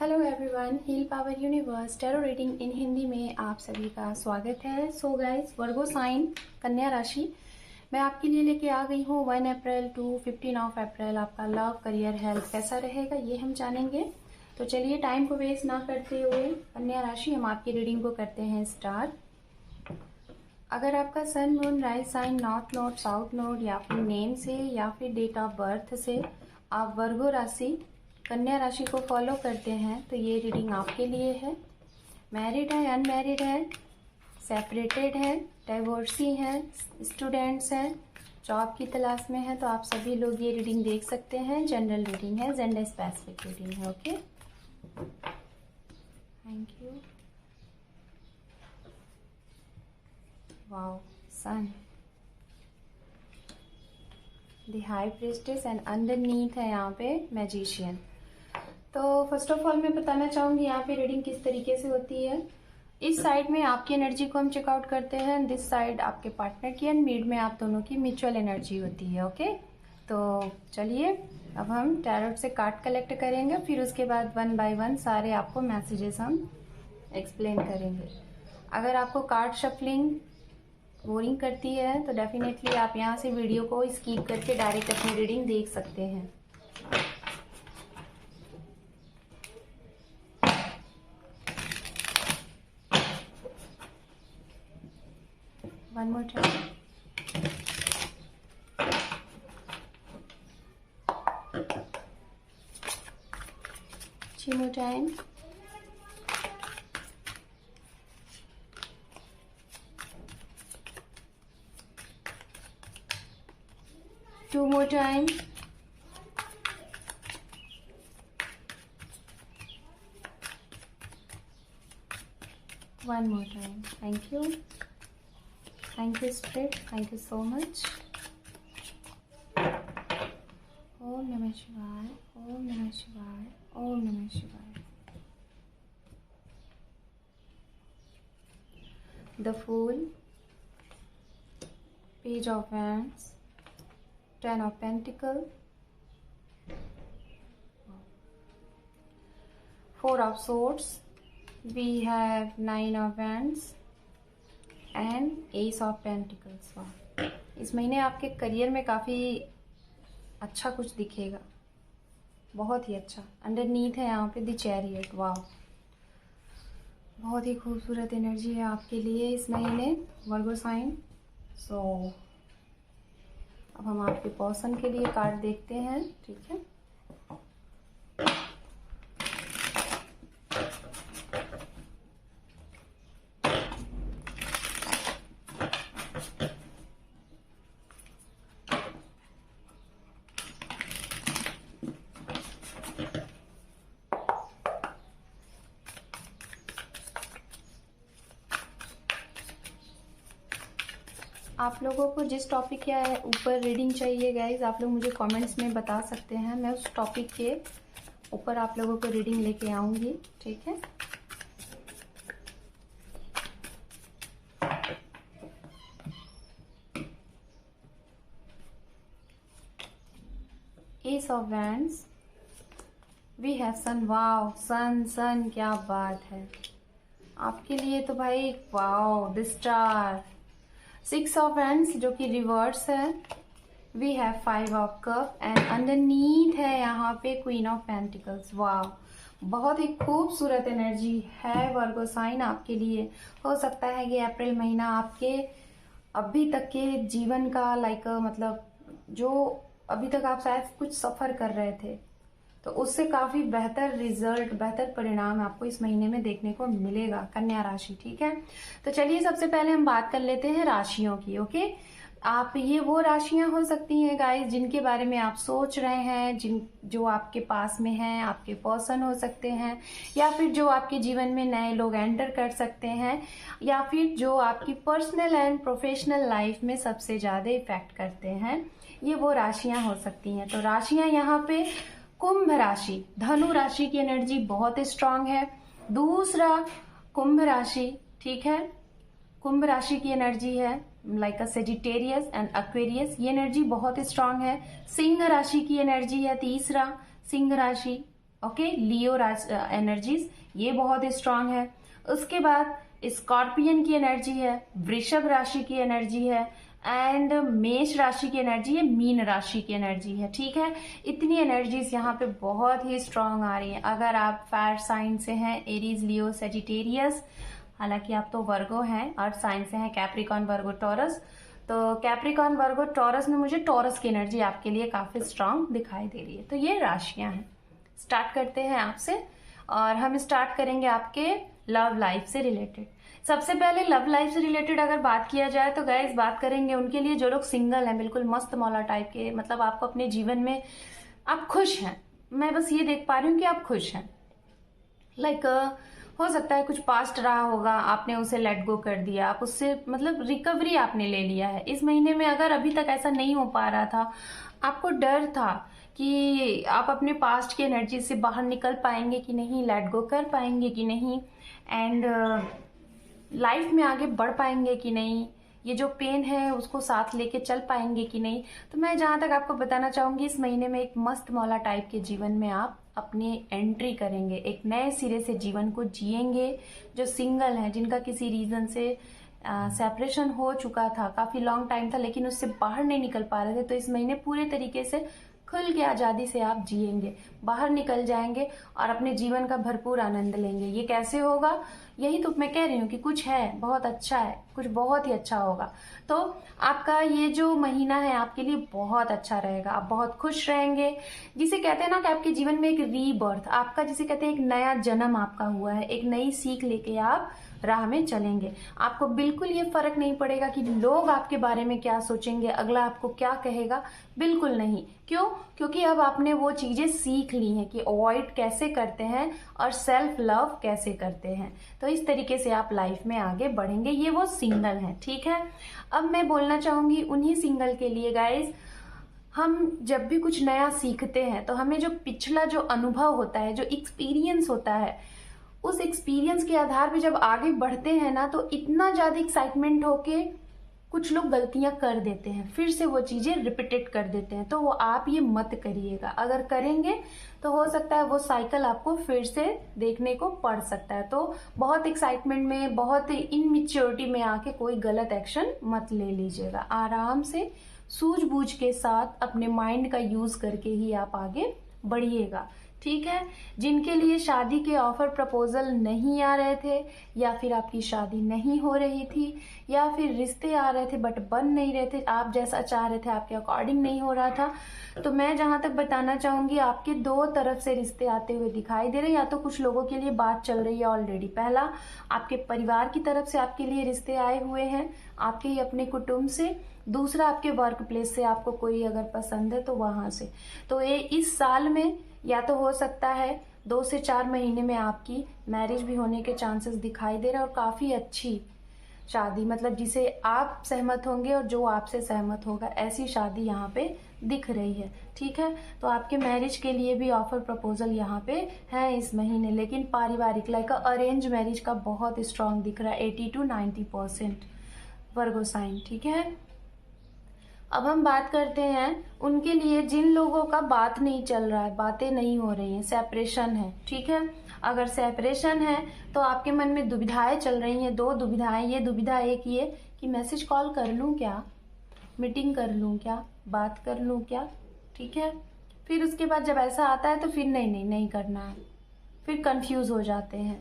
Hello everyone, heal power universe tarot reading in Hindi में आप सभी का स्वागत है। सो गाइस, वर्गो साइन कन्या राशि मैं आपके लिए लेके आ गई हूँ 1 अप्रैल टू 15 अप्रैल। आपका लव, करियर, हेल्थ कैसा रहेगा ये हम जानेंगे। तो चलिए टाइम को वेस्ट ना करते हुए कन्या राशि हम आपकी रीडिंग को करते हैं स्टार्ट। अगर आपका sun, moon, rise sign north node, south node या फिर नेम से या फिर डेट ऑफ बर्थ से आप वर्गो राशि कन्या राशि को फॉलो करते हैं तो ये रीडिंग आपके लिए है। मैरिड है, अनमैरिड है, सेपरेटेड है, डाइवोर्सी है, स्टूडेंट्स हैं, जॉब की तलाश में है, तो आप सभी लोग ये रीडिंग देख सकते हैं। जनरल रीडिंग है, जेंडर स्पेसिफिक रीडिंग है। Okay, thank you. Wow, sun, the high priestess and underneath है यहाँ पे मैजिशियन। तो फर्स्ट ऑफ ऑल मैं बताना चाहूंगी यहाँ पे रीडिंग किस तरीके से होती है। इस साइड में आपकी एनर्जी को हम चेकआउट करते हैं, दिस साइड आपके पार्टनर की, एंड मिड में आप दोनों की म्यूचुअल एनर्जी होती है। ओके, तो चलिए अब हम टैरोट से कार्ड कलेक्ट करेंगे, फिर उसके बाद 1 बाय 1 सारे आपको मैसेजेस हम एक्सप्लेन करेंगे। अगर आपको कार्ड शफलिंग बोरिंग करती है तो डेफिनेटली आप यहाँ से वीडियो को स्किप करके डायरेक्ट अपनी रीडिंग देख सकते हैं। One more time. Two more time. Two more time. One more time. Thank you. Thank you Spirit, thank you so much. Om Namah Shivaya, Om Namah Shivaya, Om Namah Shivaya. The Fool, Page of Wands, 10 of Pentacles, 4 of Swords, we have 9 of Wands and S of pentacles. इस महीने आपके career में काफ़ी अच्छा कुछ दिखेगा, बहुत ही अच्छा। अंडरनीथ है यहाँ पे द चैरियट। वाह, बहुत ही खूबसूरत एनर्जी है आपके लिए इस महीने वर्गो साइन। सो अब हम आपके पर्सन के लिए कार्ड देखते हैं, ठीक है। आप लोगों को जिस टॉपिक के ऊपर रीडिंग चाहिए गाइज, आप लोग मुझे कमेंट्स में बता सकते हैं। मैं उस टॉपिक के ऊपर आप लोगों को रीडिंग लेके आऊंगी, ठीक है। Ace of wands, we have sun. Wow, sun sun, क्या बात है आपके लिए तो भाई। Wow, the star, 6 of wands जो कि रिवर्स है, we have 5 of cup and underneath है यहाँ पे क्वीन ऑफ पेंटिकल्स। वाह, बहुत ही खूबसूरत एनर्जी है वर्गो साइन आपके लिए। हो सकता है कि अप्रैल महीना आपके अभी तक के जीवन का मतलब जो अभी तक आप शायद कुछ सफर कर रहे थे, तो उससे काफी बेहतर रिजल्ट, बेहतर परिणाम आपको इस महीने में देखने को मिलेगा कन्या राशि, ठीक है। तो चलिए सबसे पहले हम बात कर लेते हैं राशियों की। ओके, आप ये वो राशियां हो सकती हैं गाइस जिनके बारे में आप सोच रहे हैं, जो आपके पास में हैं, आपके पर्सन हो सकते हैं, या फिर जो आपके जीवन में नए लोग एंटर कर सकते हैं, या फिर जो आपकी पर्सनल एंड प्रोफेशनल लाइफ में सबसे ज्यादा इफेक्ट करते हैं, ये वो राशियां हो सकती हैं। तो राशियां यहाँ पे कुंभ राशि, धनु राशि की एनर्जी बहुत स्ट्रांग है। दूसरा कुंभ राशि, ठीक है, कुंभ राशि की एनर्जी है like a Sagittarius and Aquarius, ये एनर्जी बहुत स्ट्रांग है। सिंह राशि की एनर्जी है तीसरा, सिंह राशि, ओके, लियो एनर्जीज ये बहुत स्ट्रांग है। उसके बाद स्कॉर्पियन की एनर्जी है, वृषभ राशि की एनर्जी है, एंड मेष राशि की एनर्जी है, मीन राशि की एनर्जी है। ठीक है, इतनी एनर्जीज यहाँ पे बहुत ही स्ट्रांग आ रही है। अगर आप फायर साइन से हैं, एरीज, लियो, सेजिटेरियस, हालांकि आप तो वर्गो हैं, अर्थ साइन से हैं, कैप्रिकॉन, वर्गो, टॉरस, तो कैप्रिकॉन, वर्गो, टॉरस में मुझे टॉरस की एनर्जी आपके लिए काफी स्ट्रांग दिखाई दे रही है। तो ये राशियां हैं। स्टार्ट करते हैं आपसे, और हम स्टार्ट करेंगे आपके लव लाइफ से रिलेटेड। सबसे पहले लव लाइफ से रिलेटेड अगर बात किया जाए तो गाइस बात करेंगे उनके लिए जो लोग सिंगल हैं, बिल्कुल मस्त मौला टाइप के, मतलब आपको अपने जीवन में आप खुश हैं। मैं बस ये देख पा रही हूँ कि आप खुश हैं। लाइक हो सकता है कुछ पास्ट रहा होगा, आपने उसे लेट गो कर दिया, आप उससे मतलब रिकवरी आपने ले लिया है इस महीने में। अगर अभी तक ऐसा नहीं हो पा रहा था, आपको डर था कि आप अपने पास्ट की एनर्जी से बाहर निकल पाएंगे कि नहीं, लेट गो कर पाएंगे कि नहीं, एंड लाइफ में आगे बढ़ पाएंगे कि नहीं, ये जो पेन है उसको साथ लेके चल पाएंगे कि नहीं, तो मैं जहां तक आपको बताना चाहूंगी इस महीने में एक मस्त मौला टाइप के जीवन में आप अपनी एंट्री करेंगे, एक नए सिरे से जीवन को जिएंगे। जो सिंगल हैं, जिनका किसी रीजन से सेपरेशन हो चुका था, काफी लॉन्ग टाइम था, लेकिन उससे बाहर नहीं निकल पा रहे थे, तो इस महीने पूरे तरीके से खुल के आजादी से आप जिएंगे, बाहर निकल जाएंगे और अपने जीवन का भरपूर आनंद लेंगे। ये कैसे होगा, यही तो मैं कह रही हूँ कि कुछ है बहुत अच्छा है, कुछ बहुत ही अच्छा होगा। तो आपका ये जो महीना है आपके लिए बहुत अच्छा रहेगा, आप बहुत खुश रहेंगे। जिसे कहते हैं ना कि आपके जीवन में एक रीबर्थ, आपका जिसे कहते हैं एक नया जन्म आपका हुआ है, एक नई सीख लेके आप राह में चलेंगे। आपको बिल्कुल ये फर्क नहीं पड़ेगा कि लोग आपके बारे में क्या सोचेंगे, अगला आपको क्या कहेगा, बिल्कुल नहीं। क्यों? क्योंकि अब आपने वो चीजें सीख ली हैं कि अवॉइड कैसे करते हैं और सेल्फ लव कैसे करते हैं। तो इस तरीके से आप लाइफ में आगे बढ़ेंगे। ये वो सिंगल हैं, ठीक है। अब मैं बोलना चाहूंगी उन्हीं सिंगल के लिए गाइज, हम जब भी कुछ नया सीखते हैं तो हमें जो पिछला जो अनुभव होता है, जो एक्सपीरियंस होता है, उस एक्सपीरियंस के आधार पे जब आगे बढ़ते हैं ना, तो इतना ज्यादा एक्साइटमेंट होके कुछ लोग गलतियां कर देते हैं, फिर से वो चीजें रिपीटेड कर देते हैं। तो वो आप ये मत करिएगा। अगर करेंगे तो हो सकता है वो साइकिल आपको फिर से देखने को पड़ सकता है। तो बहुत एक्साइटमेंट में, बहुत इनमेच्योरिटी में आके कोई गलत एक्शन मत ले लीजिएगा। आराम से सूझबूझ के साथ अपने माइंड का यूज करके ही आप आगे बढ़िएगा, ठीक है। जिनके लिए शादी के ऑफर प्रपोजल नहीं आ रहे थे, या फिर आपकी शादी नहीं हो रही थी, या फिर रिश्ते आ रहे थे बट बन नहीं रहे थे, आप जैसा चाह रहे थे आपके अकॉर्डिंग नहीं हो रहा था, तो मैं जहां तक बताना चाहूंगी आपके दो तरफ से रिश्ते आते हुए दिखाई दे रहे हैं। या तो कुछ लोगों के लिए बात चल रही है ऑलरेडी, पहला आपके परिवार की तरफ से आपके लिए रिश्ते आए हुए हैं, आपके ही अपने कुटुंब से। दूसरा आपके वर्क प्लेस से आपको कोई अगर पसंद है तो वहां से। तो ये इस साल में या तो हो सकता है 2 से 4 महीने में आपकी मैरिज भी होने के चांसेस दिखाई दे रहे हैं, और काफी अच्छी शादी, मतलब जिसे आप सहमत होंगे और जो आपसे सहमत होगा, ऐसी शादी यहाँ पे दिख रही है, ठीक है। तो आपके मैरिज के लिए भी ऑफर प्रपोजल यहाँ पे है इस महीने, लेकिन पारिवारिक लाइक अरेंज मैरिज का बहुत स्ट्रांग दिख रहा है, 80 to 90% वर्गो साइन, ठीक है। अब हम बात करते हैं उनके लिए जिन लोगों का बात नहीं चल रहा है, बातें नहीं हो रही हैं, सेपरेशन है, ठीक है। अगर सेपरेशन है तो आपके मन में दुविधाएं चल रही हैं, 2 दुविधाएं। ये दुविधा एक ये कि मैसेज कॉल कर लूं क्या, मीटिंग कर लूं क्या, बात कर लूं क्या, ठीक है। फिर उसके बाद जब ऐसा आता है तो फिर नहीं करना है, फिर कंफ्यूज हो जाते हैं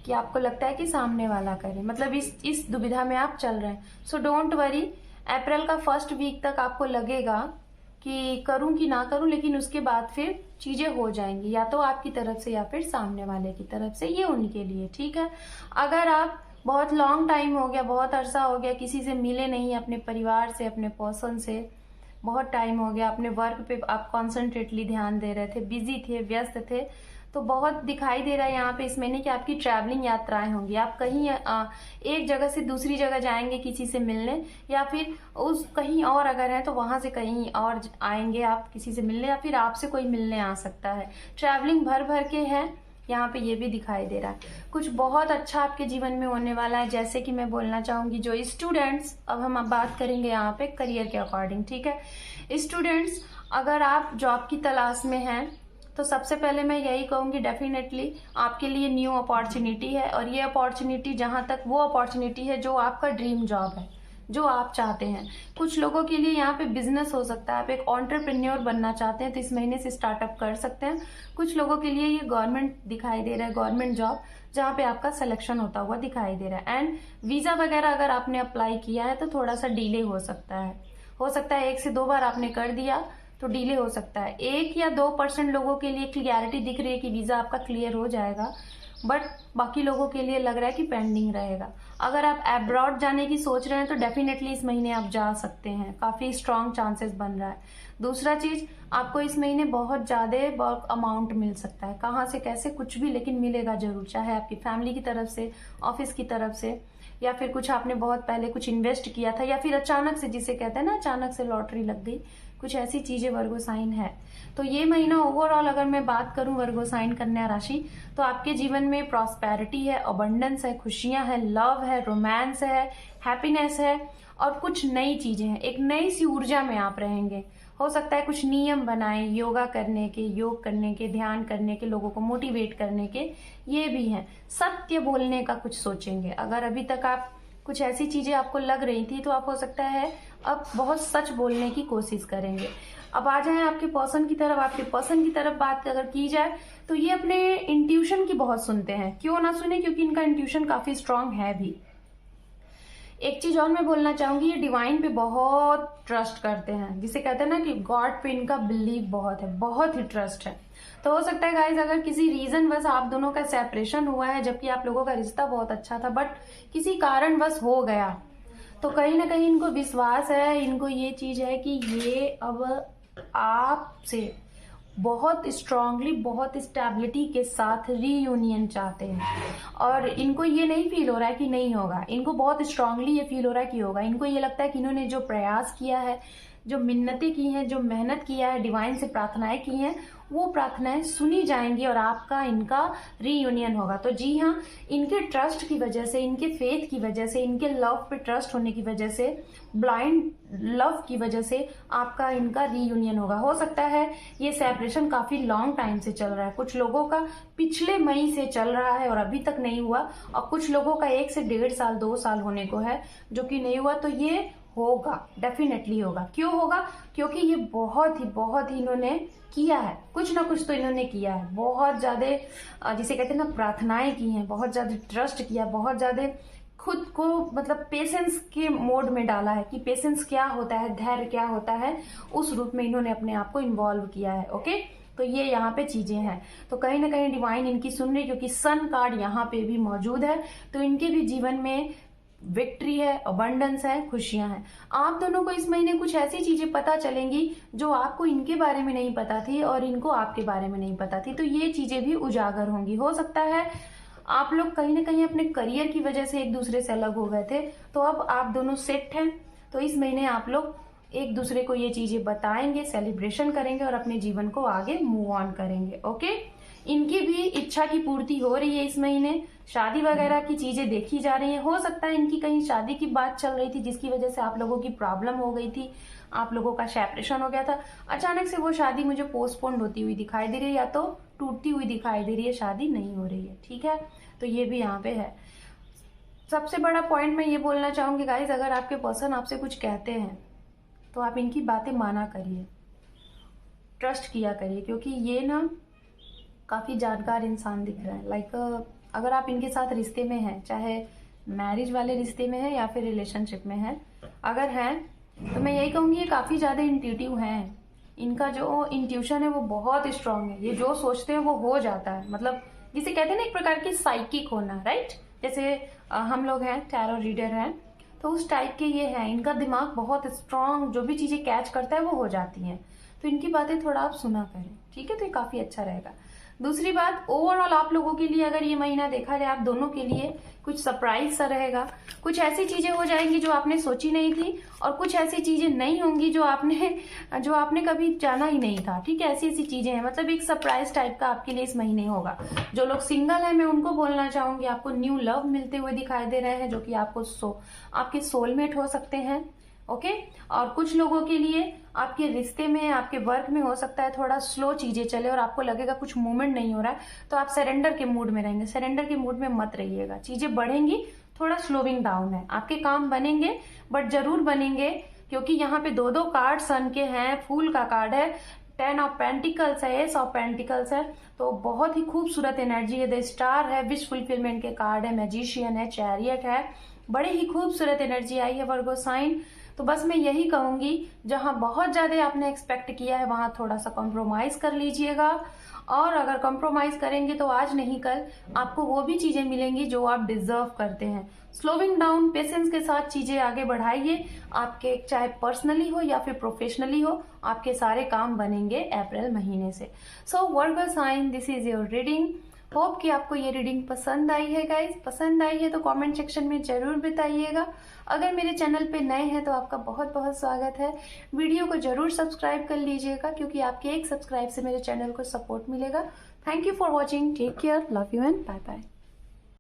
कि आपको लगता है कि सामने वाला करे, मतलब इस दुविधा में आप चल रहे हैं। सो डोंट वरी, अप्रैल का फर्स्ट वीक तक आपको लगेगा कि करूं कि ना करूं, लेकिन उसके बाद फिर चीजें हो जाएंगी, या तो आपकी तरफ से या फिर सामने वाले की तरफ से। ये उनके लिए, ठीक है। अगर आप बहुत लॉन्ग टाइम हो गया, बहुत अरसा हो गया, किसी से मिले नहीं, अपने परिवार से, अपने पर्सन से बहुत टाइम हो गया, अपने वर्क पे आप कॉन्सेंट्रेटली ध्यान दे रहे थे, बिजी थे, व्यस्त थे, तो बहुत दिखाई दे रहा है यहाँ पे इस महीने कि आपकी ट्रैवलिंग यात्राएं होंगी। आप कहीं एक जगह से दूसरी जगह जाएंगे किसी से मिलने, या फिर उस कहीं और अगर है तो वहां से कहीं और आएंगे आप किसी से मिलने, या फिर आपसे कोई मिलने आ सकता है। ट्रैवलिंग भर के है यहाँ पे, ये भी दिखाई दे रहा है। कुछ बहुत अच्छा आपके जीवन में होने वाला है। जैसे कि मैं बोलना चाहूंगी जो स्टूडेंट्स, अब हम बात करेंगे यहाँ पे करियर के अकॉर्डिंग, ठीक है। स्टूडेंट्स, अगर आप जॉब की तलाश में हैं तो सबसे पहले मैं यही कहूंगी, डेफिनेटली आपके लिए न्यू अपॉर्चुनिटी है, और ये अपॉर्चुनिटी जहां तक वो अपॉर्चुनिटी है जो आपका ड्रीम जॉब है, जो आप चाहते हैं। कुछ लोगों के लिए यहाँ पे बिजनेस हो सकता है, आप एक एंटरप्रेन्योर बनना चाहते हैं तो इस महीने से स्टार्टअप कर सकते हैं। कुछ लोगों के लिए ये गवर्नमेंट दिखाई दे रहा है, गवर्नमेंट जॉब जहाँ पे आपका सिलेक्शन होता हुआ दिखाई दे रहा है। एंड वीजा वगैरह अगर आपने अप्लाई किया है तो थोड़ा सा डिले हो सकता है, 1 से 2 बार आपने कर दिया तो डिले हो सकता है। 1 या 2% लोगों के लिए क्लियरिटी दिख रही है कि वीजा आपका क्लियर हो जाएगा, बट बाकी लोगों के लिए लग रहा है कि पेंडिंग रहेगा। अगर आप अब्रॉड जाने की सोच रहे हैं तो डेफिनेटली इस महीने आप जा सकते हैं, काफी स्ट्रांग चांसेस बन रहा है। दूसरा चीज, आपको इस महीने बहुत ज्यादा बल्क अमाउंट मिल सकता है, कहाँ से कैसे कुछ भी, लेकिन मिलेगा जरूर, चाहे आपकी फैमिली की तरफ से, ऑफिस की तरफ से, या फिर कुछ आपने बहुत पहले कुछ इन्वेस्ट किया था, या फिर अचानक से, जिसे कहते हैं ना अचानक से लॉटरी लग गई, कुछ ऐसी चीजें वर्गो साइन है। तो ये महीना ओवरऑल अगर मैं बात करूं वर्गो साइन कन्या राशि, तो आपके जीवन में प्रॉस्पेरिटी है, अबंडेंस है, खुशियां है, लव है, रोमांस है, हैप्पीनेस है, और कुछ नई चीजें हैं। एक नई सी ऊर्जा में आप रहेंगे। हो सकता है कुछ नियम बनाए योगा करने के, योग करने के, ध्यान करने के, लोगों को मोटिवेट करने के, ये भी हैं। सत्य बोलने का कुछ सोचेंगे। अगर अभी तक आप कुछ ऐसी चीजें आपको लग रही थी तो आप हो सकता है अब बहुत सच बोलने की कोशिश करेंगे। अब आ जाए आपके पर्सन की तरफ। आपके पर्सन की तरफ बात अगर की जाए तो ये अपने इंट्यूशन की बहुत सुनते हैं। क्यों ना सुने, क्योंकि इनका इंट्यूशन काफी स्ट्रांग है भी। एक चीज और मैं बोलना चाहूंगी, ये डिवाइन पे बहुत ट्रस्ट करते हैं, जिसे कहते हैं ना कि गॉड पे इनका बिलीव बहुत है, बहुत ही ट्रस्ट है। तो हो सकता है गाइज अगर किसी रीजन वश आप दोनों का सेपरेशन हुआ है, जबकि आप लोगों का रिश्ता बहुत अच्छा था, बट किसी कारणवश हो गया, तो कहीं ना कहीं इनको विश्वास है, इनको ये चीज है कि ये अब आपसे बहुत स्ट्रांगली, बहुत स्टेबिलिटी के साथ रीयूनियन चाहते हैं। और इनको ये नहीं फील हो रहा है कि नहीं होगा, इनको बहुत स्ट्रांगली ये फील हो रहा है कि होगा। इनको ये लगता है कि इन्होंने जो प्रयास किया है, जो मिन्नतें की हैं, जो मेहनत किया है, डिवाइन से प्रार्थनाएं की हैं, वो प्रार्थनाएं सुनी जाएंगी और आपका इनका रीयूनियन होगा। तो जी हाँ, इनके ट्रस्ट की वजह से, इनके फेथ की वजह से, इनके लव पे ट्रस्ट होने की वजह से, ब्लाइंड लव की वजह से आपका इनका रीयूनियन होगा। हो सकता है ये सेपरेशन काफी लॉन्ग टाइम से चल रहा है, कुछ लोगों का पिछले मई से चल रहा है और अभी तक नहीं हुआ, और कुछ लोगों का 1 से 1.5 साल 2 साल होने को है जो कि नहीं हुआ। तो ये होगा, डेफिनेटली होगा। क्यों होगा? क्योंकि ये बहुत ही इन्होंने किया है, कुछ ना कुछ तो इन्होंने किया है, बहुत ज्यादा जिसे कहते हैं ना प्रार्थनाएं की हैं, बहुत ज्यादा ट्रस्ट किया, बहुत ज्यादा खुद को मतलब पेशेंस के मोड में डाला है कि पेशेंस क्या होता है, धैर्य क्या होता है, उस रूप में इन्होंने अपने आप को इन्वॉल्व किया है। ओके, तो ये यहाँ पे चीजें हैं। तो कहीं ना कहीं डिवाइन इनकी सुन रही, क्योंकि सन कार्ड यहाँ पे भी मौजूद है, तो इनके भी जीवन में विक्ट्री है, अबंडेंस है, खुशियां हैं। आप दोनों को इस महीने कुछ ऐसी चीजें पता चलेंगी जो आपको इनके बारे में नहीं पता थी और इनको आपके बारे में नहीं पता थी, तो ये चीजें भी उजागर होंगी। हो सकता है आप लोग कहीं ना कहीं अपने करियर की वजह से एक दूसरे से अलग हो गए थे, तो अब आप दोनों सेट हैं। तो इस महीने आप लोग एक दूसरे को ये चीजें बताएंगे, सेलिब्रेशन करेंगे और अपने जीवन को आगे मूव ऑन करेंगे। ओके, इनकी भी इच्छा की पूर्ति हो रही है इस महीने। शादी वगैरह की चीजें देखी जा रही है। हो सकता है इनकी कहीं शादी की बात चल रही थी जिसकी वजह से आप लोगों की प्रॉब्लम हो गई थी, आप लोगों का सेपरेशन हो गया था, अचानक से वो शादी मुझे पोस्टपोन्ड होती हुई दिखाई दे रही है, या तो टूटती हुई दिखाई दे रही है, शादी नहीं हो रही है। ठीक है, तो ये भी यहाँ पे है। सबसे बड़ा पॉइंट मैं ये बोलना चाहूंगी गाइज, अगर आपके पर्सन आपसे कुछ कहते हैं तो आप इनकी बातें माना करिए, ट्रस्ट किया करिए, क्योंकि ये ना काफी जानकार इंसान दिख रहा है। लाइक अगर आप इनके साथ रिश्ते में हैं, चाहे मैरिज वाले रिश्ते में है या फिर रिलेशनशिप में है, अगर हैं तो मैं यही कहूंगी ये काफी ज्यादा इंट्यूटिव हैं। इनका जो इंट्यूशन है वो बहुत स्ट्रांग है, ये जो सोचते हैं वो हो जाता है। मतलब जिसे कहते हैं ना एक प्रकार की साइकिक होना, राइट? जैसे हम लोग हैं टैरो रीडर हैं, तो उस टाइप के ये हैं। इनका दिमाग बहुत स्ट्रांग, जो भी चीजें कैच करता है वो हो जाती हैं। तो इनकी बातें थोड़ा आप सुना करें, ठीक है? तो ये काफी अच्छा रहेगा। दूसरी बात, ओवरऑल आप लोगों के लिए अगर ये महीना देखा जाए, आप दोनों के लिए कुछ सरप्राइज सा रहेगा। कुछ ऐसी चीजें हो जाएंगी जो आपने सोची नहीं थी, और कुछ ऐसी चीजें नहीं होंगी जो आपने कभी जाना ही नहीं था। ठीक है, ऐसी ऐसी चीजें हैं, मतलब एक सरप्राइज टाइप का आपके लिए इस महीने होगा। जो लोग सिंगल है मैं उनको बोलना चाहूंगी, आपको न्यू लव मिलते हुए दिखाई दे रहे हैं, जो कि आपको आपके सोलमेट हो सकते हैं। ओके, और कुछ लोगों के लिए आपके रिश्ते में, आपके वर्क में हो सकता है थोड़ा स्लो चीजें चले और आपको लगेगा कुछ मूवमेंट नहीं हो रहा है, तो आप सरेंडर के मूड में रहेंगे। सरेंडर के मूड में मत रहिएगा, चीजें बढ़ेंगी, थोड़ा स्लोइंग डाउन है। आपके काम बनेंगे, बट जरूर बनेंगे, क्योंकि यहाँ पे दो दो कार्ड सन के हैं, फूल का कार्ड है, 10 ऑफ पेंटिकल्स है, एस ऑफ पेंटिकल्स है, तो बहुत ही खूबसूरत एनर्जी है। द स्टार है, विश फुलफिलमेंट के कार्ड है, मैजिशियन है, चैरियट है, बड़े ही खूबसूरत एनर्जी आई है वर्गो साइन। तो बस मैं यही कहूंगी, जहां बहुत ज्यादा आपने एक्सपेक्ट किया है वहां थोड़ा सा कॉम्प्रोमाइज कर लीजिएगा, और अगर कॉम्प्रोमाइज करेंगे तो आज नहीं कल आपको वो भी चीजें मिलेंगी जो आप डिजर्व करते हैं। स्लोइंग डाउन, पेशेंस के साथ चीजें आगे बढ़ाइए। आपके चाहे पर्सनली हो या फिर प्रोफेशनली हो, आपके सारे काम बनेंगे अप्रैल महीने से। So Virgo sign, this is your reading. Hope कि आपको ये रीडिंग पसंद आई है गाइस। पसंद आई है तो कमेंट सेक्शन में जरूर बताइएगा। अगर मेरे चैनल पे नए हैं तो आपका बहुत बहुत स्वागत है। वीडियो को जरूर सब्सक्राइब कर लीजिएगा, क्योंकि आपके एक सब्सक्राइब से मेरे चैनल को सपोर्ट मिलेगा। Thank you for watching, take care, love you and bye bye.